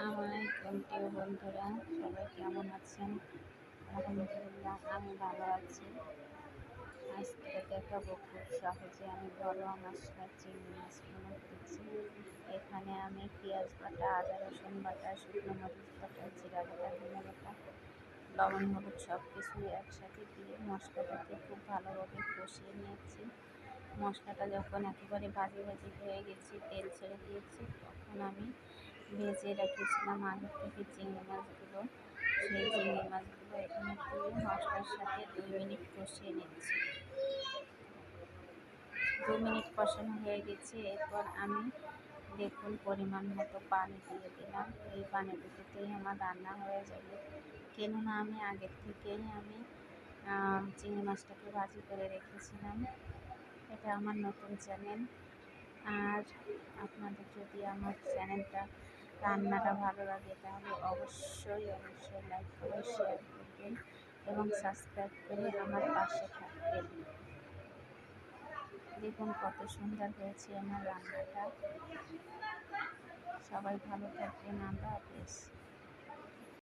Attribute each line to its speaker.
Speaker 1: আসসালামাইকুম প্রিয় বন্ধুরা, সবাই কেমন আছেন? আলহামদুলিল্লাহ, আমি ভালো আছি। আজকে দেখাবো খুব সহজে আমি ঘরোয়া মশলা চিংড়ি মাছ ভুনা করেছি। এখানে আমি পেঁয়াজ বাটা, আদা রসুন বাটা, শুকনো মরিচ বাটা, জিরা বাটা, ধনে বাটা, লবণ হলুদ সব কিছু একসাথে দিয়ে মশলাটাকে খুব ভালোভাবে কষিয়ে নিয়েছি। মশলাটা যখন একেবারে ভাজি ভাজি হয়ে গেছে, তেল ছেড়ে দিয়েছি, তখন আমি ভেজে রেখেছিলাম আগে থেকে চিংড়ি মাছগুলো, সেই চিংড়ি মাছগুলো এখানে দিয়ে মশলার সাথে 2 মিনিট কষিয়ে নিচ্ছি। 2 মিনিট কষানো হয়ে গেছে। এরপর আমি দেখুন পরিমাণ মতো পানি দিয়ে দিলাম। এই পানিটুকুতেই আমার রান্না হয়ে যাবে, কেননা আমি আগের থেকেই চিংড়ি মাছটাকে ভাজি করে রেখেছিলাম। এটা আমার নতুন চ্যানেল, আর আপনাদের যদি আমার চ্যানেলটা রান্নাটা ভালো লাগে তাহলে অবশ্যই লাইক করে শেয়ার করবেন এবং সাবস্ক্রাইব করে আমার পাশে থাকবেন। দেখুন কত সুন্দর হয়েছে আমার রান্নাটা। সবাই ভালো থাকবেন। আল্লাহ হাফেজ।